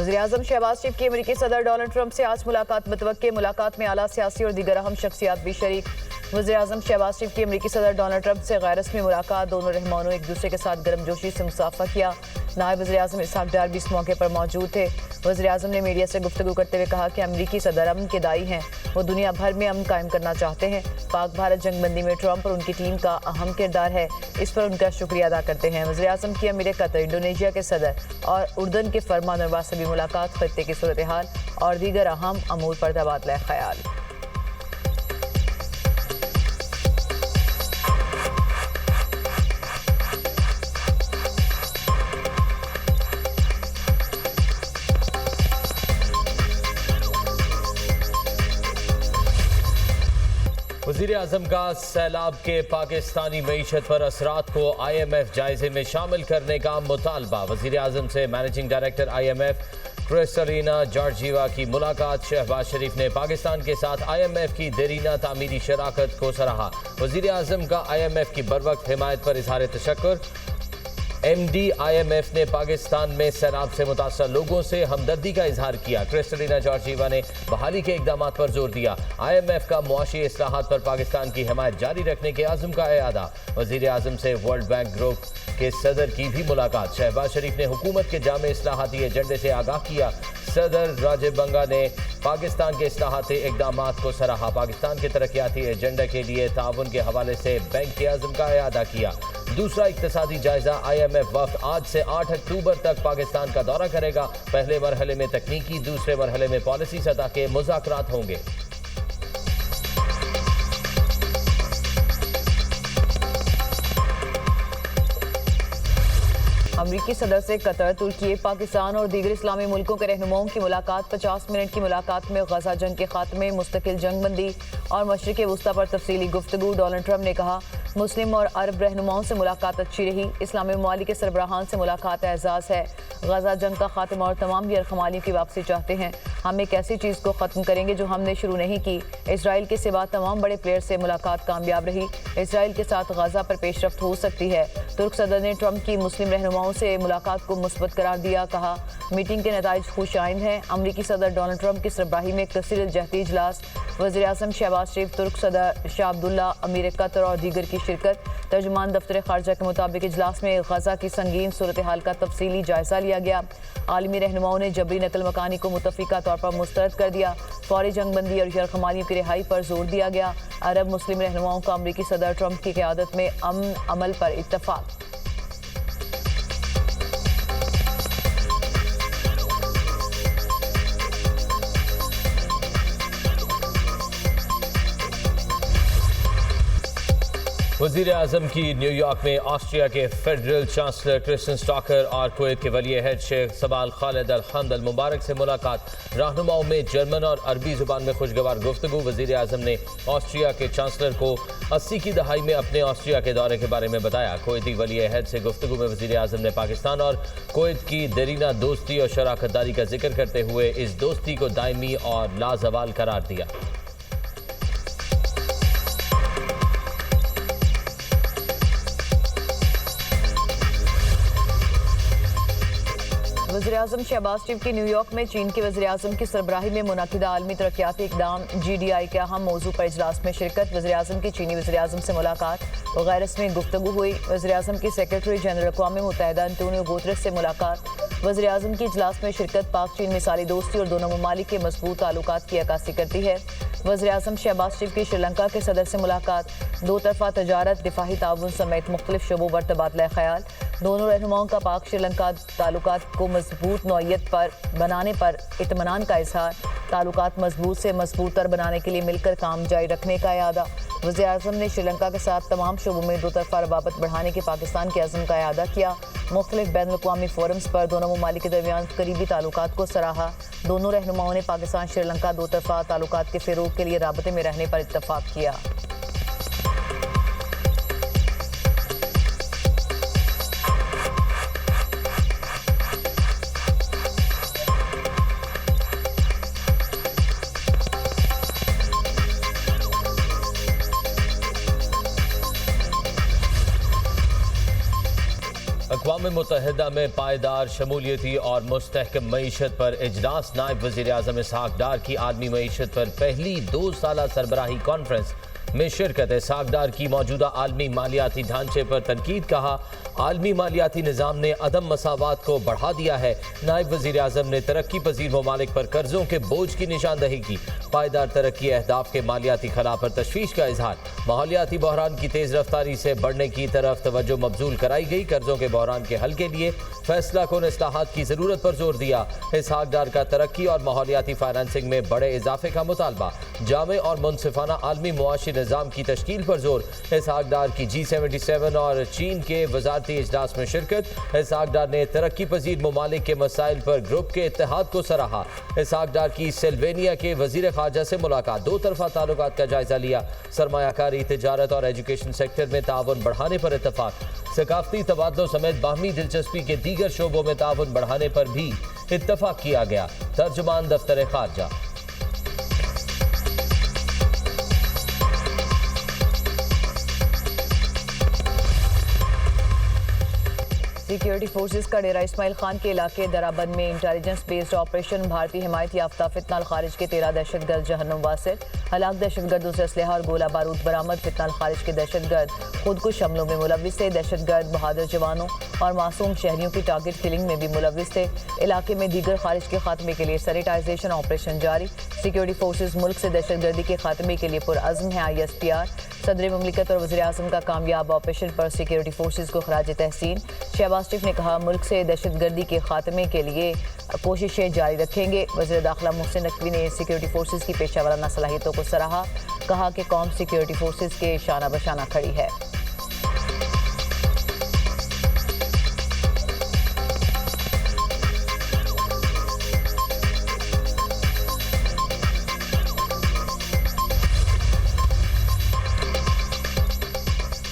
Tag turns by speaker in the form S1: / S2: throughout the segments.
S1: वज़ीर-ए-आज़म शहबाज शरीफ की अमेरिकी सदर डोनाल्ड ट्रंप से आज मुलाकात मुतवक्के। मुलाकात में आला सियासी और दीगर अहम शख्सियात भी शरीक। वज़ीर-ए-आज़म शहबाज शरीफ की अमेरिकी सदर डोनाल्ड ट्रंप से गैर रस्मी मुलाकात। दोनों रहमानों एक दूसरे के साथ गर्मजोशी से मुसाफा किया। नायब वज़ीर-ए-आज़म इसहाक डार भी इस मौके पर मौजूद थे। वज़ीर-ए-आज़म ने मीडिया से गुफ्तगू करते हुए कहा कि अमेरिकी सदर अमन के दाई हैं, वो दुनिया भर में अमन कायम करना चाहते हैं। पाक भारत जंगबंदी में ट्रंप और उनकी टीम का अहम किरदार है, इस पर उनका शुक्रिया अदा करते हैं। वज़ीर-ए-आज़म की अमीर कतर, इंडोनेशिया के सदर और उर्दन के फरमानरवा से भी मुलाकात, खत्ते की सूरत हाल और दीगर अहम अमूर पर तबादला ख्याल।
S2: वज़ीर-ए-आज़म का सैलाब के पाकिस्तानी मईशत पर असरात को IMF जायजे में शामिल करने का मुतालबा। वज़ीर-ए-आज़म से managing director IMF Kristalina Georgieva की मुलाकात। शहबाज शरीफ ने पाकिस्तान के साथ IMF की देरीना तामीरी शराकत को सराहा। वज़ीर-ए-आज़म का IMF की बरवक्त हिमायत पर इजहार तशक्कुर। MD IMF ने पाकिस्तान में सैलाब से मुतासर लोगों से हमदर्दी का इजहार किया। क्रिस्टलिना जॉर्जिवा ने बहाली के इकदाम पर जोर दिया। IMF का मुआशी इस्लाहात पर पाकिस्तान की हिमायत जारी रखने के आज़म का इरादा। वज़ीर-ए-आज़म से वर्ल्ड बैंक ग्रुप के सदर की भी मुलाकात। शहबाज शरीफ ने हुकूमत के जामे इस्लाहाती एजेंडे से आगाह किया। सदर राजीव बंगा ने पाकिस्तान के इस्लाहाती इकदाम को सराहा। पाकिस्तान के तरक्याती एजेंडे के लिए ताउन के हवाले से बैंक के आज़म का इरादा किया। दूसरा इक्तसादी जायजा। IMF वफ्द आज से 8 अक्टूबर तक पाकिस्तान का दौरा करेगा। पहले मरहले में तकनीकी, दूसरे मरहले में पॉलिसी सतह के मुज़ाकरात होंगे।
S1: अमरीकी सदर से कतर, तुर्की, पाकिस्तान और दीगर इस्लामी मुल्कों के रहनुमाओं की मुलाकात। 50 मिनट की मुलाकात में गजा जंग के खात्मे, मुस्तकिल जंगबंदी और मशरिक़ वुस्ता पर तफसीली गुफ्तगू। डोनाल्ड ट्रंप ने कहा, मुस्लिम और अरब रहनुमाओं से मुलाकात अच्छी रही। इस्लामी ममालिक के सरबराहान से मुलाकात एजाज़ है। गजा जंग का खात्मा और तमाम यरखमालियों की वापसी चाहते हैं। हम एक ऐसी चीज़ को ख़त्म करेंगे जो हमने शुरू नहीं की। इसराइल के सिवा तमाम बड़े प्लेयर से मुलाकात कामयाब रही। इसराइल के साथ गजा पर पेशरफ्त हो सकती है। तुर्क सदर ने ट्रंप की मुस्लिम रहनुमाओं से मुलाकात को मुस्बत करार दिया। कहा, मीटिंग के नताइज खुश आइंद हैं। अमरीकी सदर डोनाल्ड ट्रंप की सरबराही में कसीर जहती इजलास। वज़ीर-ए-आज़म शहबाज शरीफ, तुर्क सदर शाह अब्दुल्ला, अमीर कतर और दीगर की शिरकत। तर्जुमान दफ्तर खारजा के मुताबिक इजलास में गजा की संगीन सूरत हाल का तफसीली जायजा लिया गया। आलमी रहनुमाओं ने जबरी नकल मकानी को मुतफ़िका तौर पर मुस्तरद कर दिया। फौरी जंगबंदी और यरखमालियों की रिहाई पर जोर दिया गया। अरब मुस्लिम रहनुमाओं का अमरीकी सदर ट्रंप की क़यादत में अमन अमल पर इत्तफ़ाक़।
S2: वज़ीर-ए-आज़म की न्यूयॉर्क में ऑस्ट्रिया के फेडरल चांसलर क्रिस्टन स्टॉकर और कुवैत के वली अहद शेख सबाल खालिद अल हमद अल मुबारक से मुलाकात। रहनुमाओं में जर्मन और अरबी ज़ुबान में खुशगवार गुफ्तगू। वज़ीर-ए-आज़म ने ऑस्ट्रिया के चांसलर को 80 की दहाई में अपने ऑस्ट्रिया के दौरे के बारे में बताया। कुवैती वली अहद से गुफ्तगू में वज़ीर-ए-आज़म ने पाकिस्तान और कुवैत की देरीना दोस्ती और शराकतदारी का जिक्र करते हुए इस दोस्ती को दायमी और लाजवाल करार दिया।
S1: वज़ीर-ए-आज़म शहबाज शरीफ की न्यूयॉर्क में चीन के वज़ीर-ए-आज़म की सरबराही में मुनाकिदा आलमी तरक्याती इक़दाम GDI के अहम मौजू पर इजलास में शिरकत। वज़ीर-ए-आज़म की चीनी वज़ीर-ए-आज़म से मुलाकात और गैर रस्मी गुफ्तगू हुई। वज़ीर-ए-आज़म की सेक्रेटरी जनरल अक़वाम मुत्तहिदा अंतोनियो गुतेरेस से मुलाकात। वज़ीर-ए-आज़म की इजलास में शिरकत पाक चीन मिसाली दोस्ती और दोनों ममालिक के मजबूत ताल्लुकात की अक्कासी करती है। वज़ीर-ए-आज़म शहबाज शरीफ की श्रीलंका के सदर से मुलाकात। दो तरफ़ा तजारत, दिफाही ताउन समेत मुख्तलिफ शोबों पर तबादला ख्याल। दोनों रहनुमाओं का पाक श्रीलंका ताल्लुकात को मजबूत नौइयत पर बनाने पर इत्मीनान का इजहार। ताल्लुकात मजबूत से मजबूत तर बनाने के लिए मिलकर काम जारी रखने का इरादा। वज़ीर-ए-आज़म ने श्रीलंका के साथ तमाम शोबों में दो तरफ़ा रवाबत बढ़ाने के पाकिस्तान के अज़्म का इरादा किया। मुख्तलिफ बैनुल-अक़वामी फोरम्स पर दोनों ममालिक के दरमियान करीबी ताल्लुकात को सराहा। दोनों रहनुमाओं ने पाकिस्तान श्रीलंका दो तरफ़ा ताल्लुकात के फ़िरोग़ के लिए राबते में रहने पर इत्तफ़ाक़ किया।
S2: अक़वाम मुत्तहिदा में पायदार शमूलियती और मुस्तहकम मईशत पर इजलास। नायब वज़ीर आज़म इसहाक डार की आलमी मईशत पर पहली 2 साला सरबराही कॉन्फ्रेंस में शिरकत। इसहाक डार की मौजूदा आलमी मालियाती ढांचे पर तनकीद। कहा, आलमी मालियाती निज़ाम ने अदम मसावात को बढ़ा दिया है। नायब वज़ीर आज़म ने तरक्की पजीर ममालिक पर कर्जों के बोझ की निशानदही की। पायदार तरक्की अहदाफ के मालियाती खला पर तशवीश का इजहार। माहौलियाती बहरान की तेज़ रफ्तारी से बढ़ने की तरफ तवज्जो मबजूल कराई गई। कर्जों के बहरान के हल के लिए फैसला कुन इस्लाहात की ज़रूरत पर जोर दिया। इसहाक डार का तरक्की और माहौलियाती फाइनेंसिंग में बड़े इजाफे का मुतालबा। जामे और मुनसिफाना आलमी मुआशी निज़ाम की तश्कील पर जोर। इसहाक डार की G77 और चीन के वजारती इजलास में शिरकत। इसहाक डार ने तरक्की पजीर ममालिक के मसाइल पर ग्रुप के इत्तेहाद को सराहा। इसहाक डार की सिल्वेनिया के वजीर खारजा से मुलाकात। 2 तरफा ताल्लुकात का जायजा लिया। सरमायाकारी, तिजारत और एजुकेशन सेक्टर में ताउन बढ़ाने पर इत्तफाक। सकाफती तबादलों समेत बाहमी दिलचस्पी के दीगर शोबों में ताउन बढ़ाने पर भी इत्तफाक किया गया। तर्जुमान दफ्तर खारजा।
S1: सिक्योरिटी फोर्सेस का डेरा इस्माइल खान के इलाके दराबंद में इंटेलिजेंस बेस्ड ऑपरेशन। भारतीय हिमायत याफ्ता फितनाल खारिज के 13 दहशतगर्द जहन्नुम वासिल। हलाक दहशतगर्दों से असलहा और गोला बारूद बरामद। फितनाल खारिज के दहशतगर्द खुदकुश हमलों में मुलविस थे। दहशतगर्द बहादुर जवानों और मासूम शहरियों की टारगेट किलिंग में भी मुलविस थे। इलाके में दीगर खारिज के खात्मे के लिए सैनिटाइजेशन ऑपरेशन जारी। सिक्योरिटी फोर्सेज मुल्क से दहशतगर्दी के खात्मे के लिए पुरअज़्म है। ISPR सदर मुमलिकत और वज़ीर आज़म का कामयाब ऑपरेशन पर सिक्योरिटी फोर्सेज को खराज तहसीन। शहबाज शरीफ ने कहा, मुल्क से दहशतगर्दी के खात्मे के लिए कोशिशें जारी रखेंगे। वज़ीर दाखिला मोहसिन नकवी ने सिक्योरिटी फोर्सेज की पेशा वाराना सलाहियतों को सराहा। कहा कि कौम सिक्योरिटी फोर्सेज के शाना बशाना खड़ी है।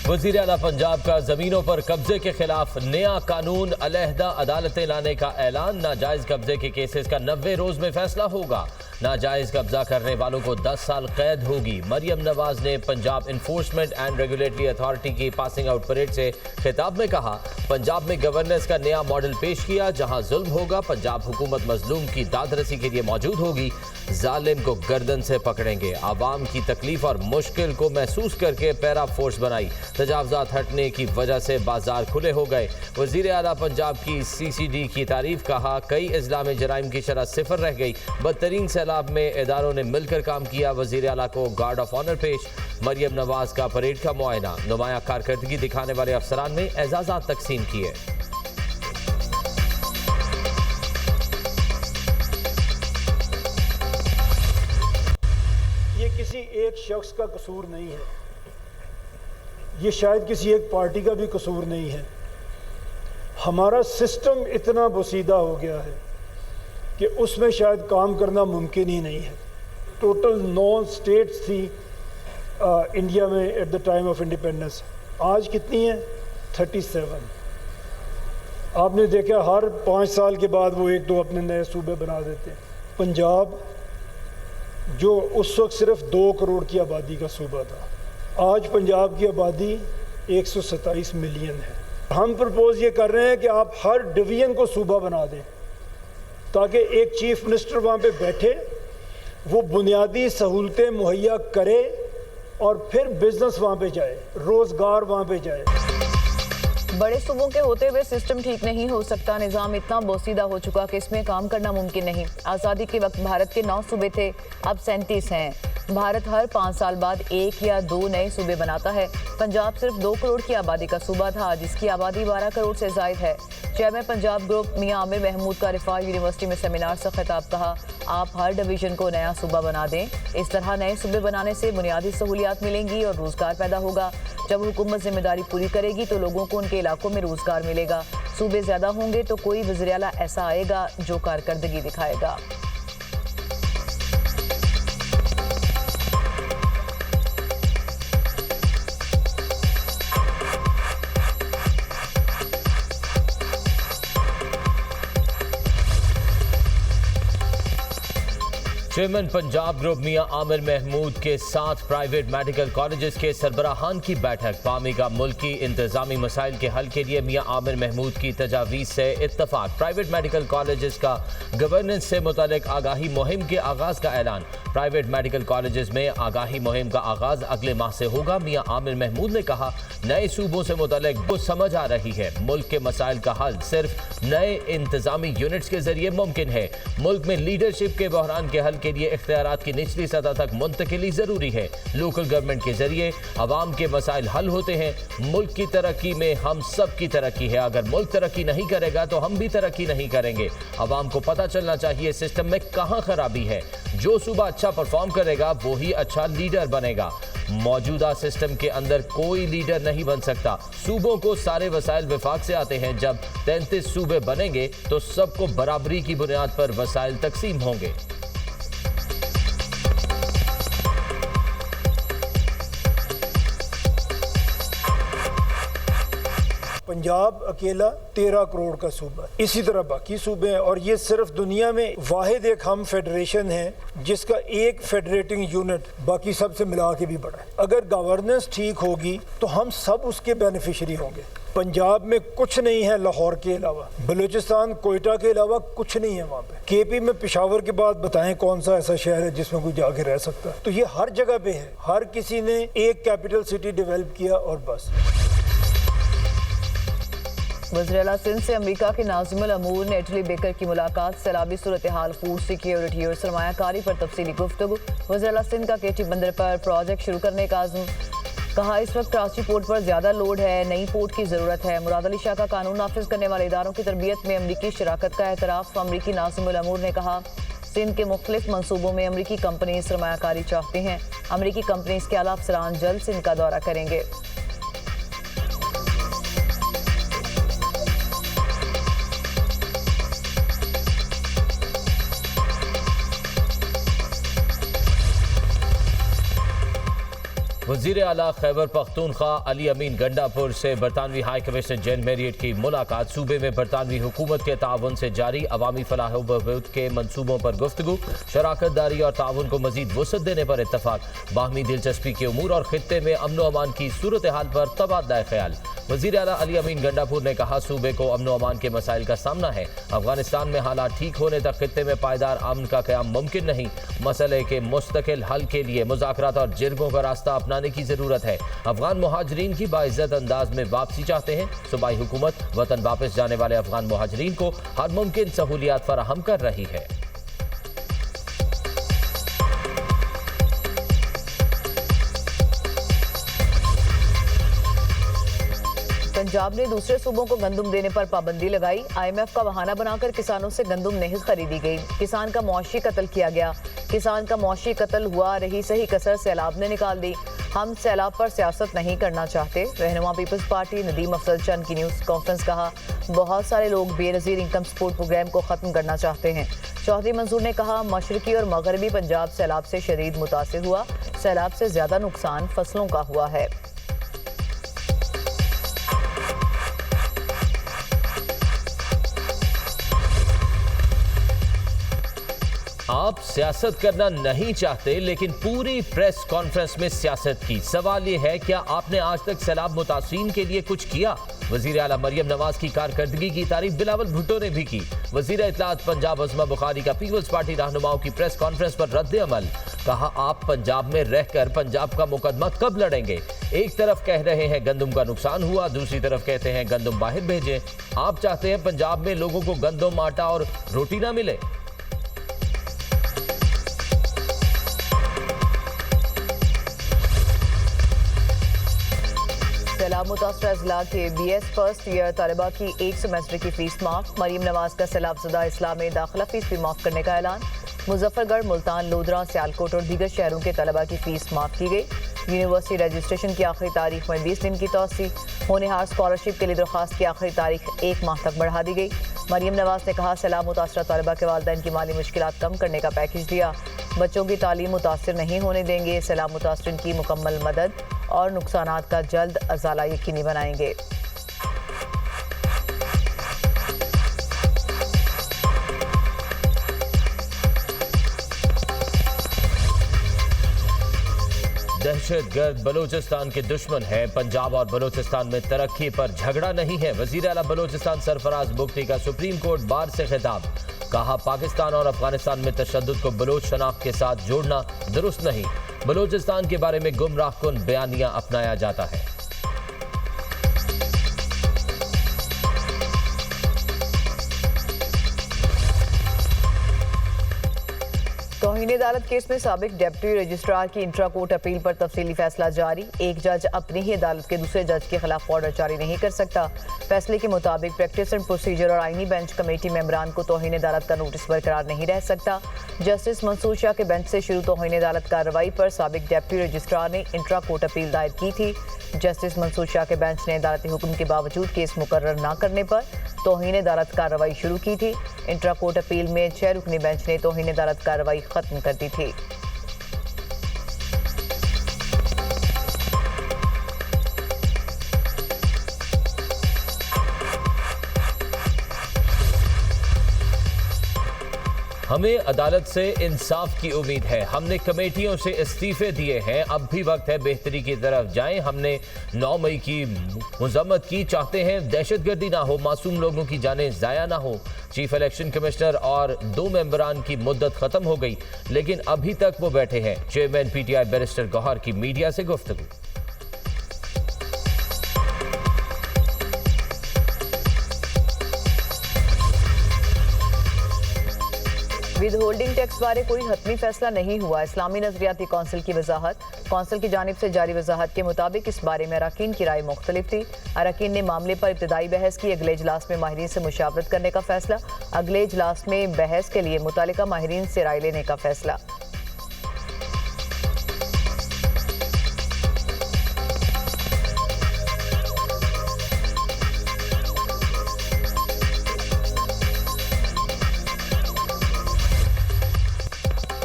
S2: वज़ीर आला पंजाब का ज़मीनों पर कब्जे के खिलाफ नया कानून, अलहदा अदालतें लाने का ऐलान। नाजायज़ कब्जे के केसेस का 90 रोज़ में फैसला होगा। नाजायज़ कब्जा करने वालों को 10 साल कैद होगी। मरियम नवाज ने Punjab enforcement and regulatory authority की पासिंग आउट परेड से खिताब में कहा, पंजाब में गवर्नेंस का नया मॉडल पेश किया। जहां जुल्म होगा, पंजाब हुकूमत मजलूम की दादरसी के लिए मौजूद होगी। जालिम को गर्दन से पकड़ेंगे। आवाम की तकलीफ और मुश्किल को महसूस करके पैरा फोर्स बनाई। तजावजात हटने की वजह से बाजार खुले हो गए। वज़ीर आला पंजाब की CCD की तारीफ। कहा, कई अजला में जराइम की शरह 0 रह गई। बदतरीन सैलाब में इदारों ने मिलकर काम किया। वज़ीर आला को गार्ड ऑफ ऑनर पेश। मरियम नवाज का परेड का मुआयना। नुमाया कारकर्दगी दिखाने वाले अफसरान ने एजाज़ात तकसीम किए।
S3: ये किसी एक शख्स का कसूर नहीं है, ये शायद किसी एक पार्टी का भी कसूर नहीं है। हमारा सिस्टम इतना बोसीदा हो गया है कि उसमें शायद काम करना मुमकिन ही नहीं है। टोटल 9 स्टेट्स थी इंडिया में at the time of independence. आज कितनी है? 37। आपने देखा हर 5 साल के बाद वो 1-2 अपने नए सूबे बना देते हैं। पंजाब जो उस वक्त सिर्फ 2 करोड़ की आबादी का सूबा था, आज पंजाब की आबादी 127 मिलियन है। हम प्रपोज ये कर रहे हैं कि आप हर डिवीज़न को सूबा बना दें ताकि एक चीफ मिनिस्टर वहाँ पे बैठे, वो बुनियादी सहूलतें मुहैया करे और फिर बिजनेस वहाँ पे जाए, रोज़गार वहाँ पे जाए।
S1: बड़े सूबों के होते हुए सिस्टम ठीक नहीं हो सकता। निज़ाम इतना बोसीदा हो चुका कि इसमें काम करना मुमकिन नहीं। आज़ादी के वक्त भारत के 9 सूबे थे, अब 37 हैं। भारत हर 5 साल बाद 1 या 2 नए सूबे बनाता है। पंजाब सिर्फ 2 करोड़ की आबादी का सूबा था, जिसकी आबादी 12 करोड़ से ज़ायद है। चेयरमैन पंजाब ग्रुप मियां आमिर महमूद का रिफा यूनिवर्सिटी में सेमिनार से खिताब। कहा, आप हर डिवीज़न को नया सूबा बना दें। इस तरह नए सूबे बनाने से बुनियादी सहूलियात मिलेंगी और रोज़गार पैदा होगा। जब हुकूमत जिम्मेदारी पूरी करेगी तो लोगों को उनके इलाकों में रोज़गार मिलेगा। सूबे ज़्यादा होंगे तो कोई वज़ीर आला ऐसा आएगा जो कारकर्दगी दिखाएगा।
S2: चेयरमैन पंजाब ग्रुप मियां आमिर महमूद के साथ प्राइवेट मेडिकल कॉलेजेस के सरबराहान की बैठक। पामी का मुल्की इंतजामी मसाइल के हल के लिए मियां आमिर महमूद की तजावीज़ से इत्तफाक। प्राइवेट मेडिकल कॉलेजेस का गवर्नेंस से मुतालिक आगाही मुहिम के आगाज का ऐलान। प्राइवेट मेडिकल कॉलेजेस में आगाही मुहिम का आगाज अगले माह से होगा। मियां आमिर महमूद ने कहा, नए सूबों से मुतालिक वो समझ आ रही है, मुल्क के मसाइल का हल सिर्फ नए इंतजामी यूनिट्स के जरिए मुमकिन है। मुल्क में लीडरशिप के बहरान के हल के लिए इख्तियारात की निचली सतह तक मुंतकिली जरूरी है। लोकल गवर्नमेंट के जरिए अवाम के मसाइल हल होते हैं। मुल्क की तरक्की में हम सब की तरक्की है। अगर मुल्क तरक्की नहीं करेगा तो हम भी तरक्की नहीं करेंगे। अवाम को पता चलना चाहिए सिस्टम में कहां खराबी है। जो सूबा अच्छा परफॉर्म करेगा वो ही अच्छा लीडर बनेगा। मौजूदा सिस्टम के अंदर कोई लीडर नहीं बन सकता। सूबों को सारे वसाइल विफाक से आते हैं। जब 33 सूबे बनेंगे तो सबको बराबरी की बुनियाद पर वसाइल तकसीम होंगे।
S3: पंजाब अकेला 13 करोड़ का सूबा है, इसी तरह बाकी सूबे हैं। और ये सिर्फ दुनिया में वाहिद एक हम फेडरेशन है जिसका एक फेडरेटिंग यूनिट बाकी सब से मिला के भी बड़ा है। अगर गवर्नेंस ठीक होगी तो हम सब उसके बेनिफिशियरी होंगे। पंजाब में कुछ नहीं है लाहौर के अलावा, बलूचिस्तान कोयटा के अलावा कुछ नहीं है वहाँ पे। केपी में पेशावर के बाद बताएं कौन सा ऐसा शहर है जिसमें कोई जाके रह सकता है। तो ये हर जगह पे है। हर किसी ने एक कैपिटल सिटी डेवलप किया और बस।
S1: वज़ीर-ए-आला सिंध से अमेरिका के नाज़िमुल अमूर ने इटली बेकर की मुलाकात। सैलाबी सूरत हाल, फूड सिक्योरिटी और सरमायाकारी पर तफसीली गुफ्तगू। वज़ीर-ए-आला सिंध का केटी बंदर पर प्रोजेक्ट शुरू करने का आज़म। कहा, इस वक्त कराची पोर्ट पर ज्यादा लोड है, नई पोर्ट की जरूरत है। मुराद अली शाह का कानून नाफिज करने वाले इदारों की तरबियत में अमरीकी शराकत का एतराफ़। अमरीकी नाज़िमुल अमूर ने कहा, सिंध के मुख्तलिफ मनसूबों में अमरीकी कंपनी सरमायाकारी चाहती हैं। अमरीकी कंपनीज के आला अफसरान जल्द सिंध का दौरा करेंगे।
S2: वज़ीर आला खैबर पख्तूनख्वा अली अमीन गंडापुर से बरतानवी हाई कमिश्नर जैन मैरियट की मुलाकात। सूबे में बरतानवी हुकूमत के ताउन से जारी अवामी फलाह व बहबूद के मनसूबों पर गुफ्तगू। शराकत दारी और ताउन को मजीद वसअत देने पर इत्तफाक। बाहमी दिलचस्पी के उमूर और खित्ते में अमन अमान की सूरत हाल पर तबादला ख्याल। वज़ीर आला अली अमीन गंडापुर ने कहा, सूबे को अमन अमान के मसाइल का सामना है। अफगानिस्तान में हालात ठीक होने तक खित्ते में पायदार अमन का क़याम मुमकिन नहीं। मसले के मुस्तकिल हल के लिए मुज़ाकरात और जिरगों का रास्ता अपनाने की जरूरत है। अफगान मुहाजिरीन की बाइज्जत अंदाज में वापसी चाहते हैं। सूबाई हुकूमत वतन वापस जाने वाले अफगान मुहाजिरीन को हर मुमकिन सहूलियात फराहम कर रही है।
S1: पंजाब ने दूसरे सूबों को गंदम देने पर पाबंदी लगाई। IMF का बहाना बनाकर किसानों से गंदम नहीं खरीदी गई। किसान का मुआशी कत्ल किया गया। किसान का मुआशी कत्ल हुआ, रही सही कसर सैलाब ने निकाल दी। हम सैलाब पर सियासत नहीं करना चाहते। रहनुमा पीपल्स पार्टी नदीम अफजल चंद की न्यूज़ कॉन्फ्रेंस। कहा, बहुत सारे लोग बेनज़ीर इनकम सपोर्ट प्रोग्राम को ख़त्म करना चाहते हैं। चौधरी मंसूर ने कहा, मशरकी और मगरबी पंजाब सैलाब से शदीद मुतासिर हुआ। सैलाब से ज़्यादा नुकसान फसलों का हुआ है।
S2: आप सियासत करना नहीं चाहते लेकिन पूरी प्रेस कॉन्फ्रेंस में सियासत की। सवाल यह है, क्या आपने आज तक सैलाब मुतासिरीन के लिए कुछ किया? वज़ीर आला मरियम नवाज की कारकर्दगी की तारीफ बिलावल भुट्टो ने भी की। वज़ीर इत्तलात पंजाब अज़मा बुखारी का पीपल्स पार्टी रहनुमाओं की प्रेस कॉन्फ्रेंस पर रद्द अमल। कहा, आप पंजाब में रहकर पंजाब का मुकदमा कब लड़ेंगे? एक तरफ कह रहे हैं गंदम का नुकसान हुआ, दूसरी तरफ कहते हैं गंदम बाहर भेजें। आप चाहते हैं पंजाब में लोगों को गंदम, आटा और रोटी ना मिले?
S1: सैलाब मुतासरा अजला के BS फर्स्ट ईयर तलबा की एक सेमेस्टर की फीस माफ। मरीम नवाज का सैलाबज़दा इस्लाह में दाखिला फीस भी माफ करने का ऐलान। मुजफ्फरगढ़, मुल्तान, लोधरा, सियालकोट और दीगर शहरों के तलबा की फीस माफ की गई। यूनिवर्सिटी रजिस्ट्रेशन की आखिरी तारीख में 20 दिन की तोसी। होनहार स्कॉलरशिप के लिए दरख्वास्त की आखिरी तारीख 1 माह तक बढ़ा दी गई। मरीम नवाज ने कहा, सैलाब मुतासरा तलबा के वालिदैन की माली मुश्किलात कम करने का पैकेज दिया। बच्चों की तालीम मुतासर नहीं होने देंगे। सैलाब मुतासरीन की मुकम्मल मदद और नुकसानात का जल्द अजाला यकीनी बनाएंगे।
S2: दहशतगर्द बलूचिस्तान के दुश्मन है। पंजाब और बलूचिस्तान में तरक्की पर झगड़ा नहीं है। वजीर आला बलूचिस्तान सरफराज बुगटी का सुप्रीम कोर्ट बार से खिताब। कहा, पाकिस्तान और अफगानिस्तान में तशद्दुद को बलूच शनाख्त के साथ जोड़ना दुरुस्त नहीं। बलूचिस्तान के बारे में गुमराहकुन बयानियां अपनाया जाता है।
S1: तौहीन अदालत केस में साबिक डिप्टी रजिस्ट्रार की इंट्रा कोर्ट अपील पर तफसीली फैसला जारी। एक जज अपनी ही अदालत के दूसरे जज के खिलाफ ऑर्डर जारी नहीं कर सकता। फैसले के मुताबिक प्रैक्टिस एंड प्रोसीजर और आईनी बेंच कमेटी मेंबरान को तौहीन अदालत का नोटिस बरकरार नहीं रह सकता। जस्टिस मंसूर शाह के बेंच से शुरू तौहीन अदालत कार्रवाई पर साबिक डिप्टी रजिस्ट्रार ने इंट्रा कोर्ट अपील दायर की थी। जस्टिस मंसूर शाह के बेंच ने अदालती हुक्म के बावजूद केस मुकर्रर न करने पर तौहीन अदालत कार्रवाई शुरू की थी। इंट्रा कोर्ट अपील में 6 रुकनी बेंच ने तौहीन अदालत कार्रवाई खत्म कर दी थी।
S2: हमें अदालत से इंसाफ की उम्मीद है। हमने कमेटियों से इस्तीफे दिए हैं। अब भी वक्त है बेहतरी की तरफ जाएं। हमने 9 मई की मजम्मत की। चाहते हैं दहशतगर्दी ना हो, मासूम लोगों की जानें ज़ाया ना हो। चीफ इलेक्शन कमिश्नर और 2 मेंबरान की मुद्दत खत्म हो गई, लेकिन अभी तक वो बैठे हैं। चेयरमैन PTI बैरिस्टर गौहर की मीडिया से गुफ्तगू।
S1: विद होल्डिंग टैक्स बारे कोई हतमी फैसला नहीं हुआ। इस्लामी नजरियाती कौंसिल की वजाहत। कौंसिल की जानिब से जारी वजाहत के मुताबिक इस बारे में अरकान की राय मुख्तलिफ थी। अरकान ने मामले पर इब्तदाई बहस की। अगले इजलास में माहिरीन से मुशावरत करने का फैसला। अगले इजलास में बहस के लिए मुतालिका माहिरीन से राय लेने का फैसला।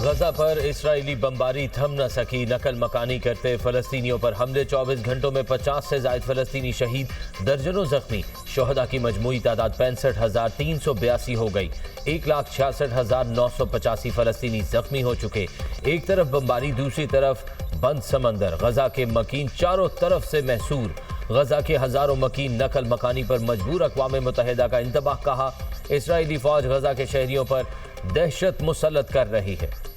S2: गजा पर इस्राएली बमबारी थम न सकी। नकल मकानी करते फलस्तीनियों पर हमले। 24 घंटों में 50 से ज्यादा फलस्तीनी शहीद, दर्जनों जख्मी। शोहदा की मजमूई तादाद 65,382 हो गई। 1,66,985 फलस्तीनी जख्मी हो चुके। एक तरफ बमबारी, दूसरी तरफ बंद समंदर। गजा के मकीन चारों तरफ से महसूर। गजा के हजारों मकीन नकल मकानी पर मजबूर। अक़वाम मुत्तहिदा का इंतबाह। कहा, इसराइली फौज गजा के शहरियों पर दहशत मुसल्लत कर रही है।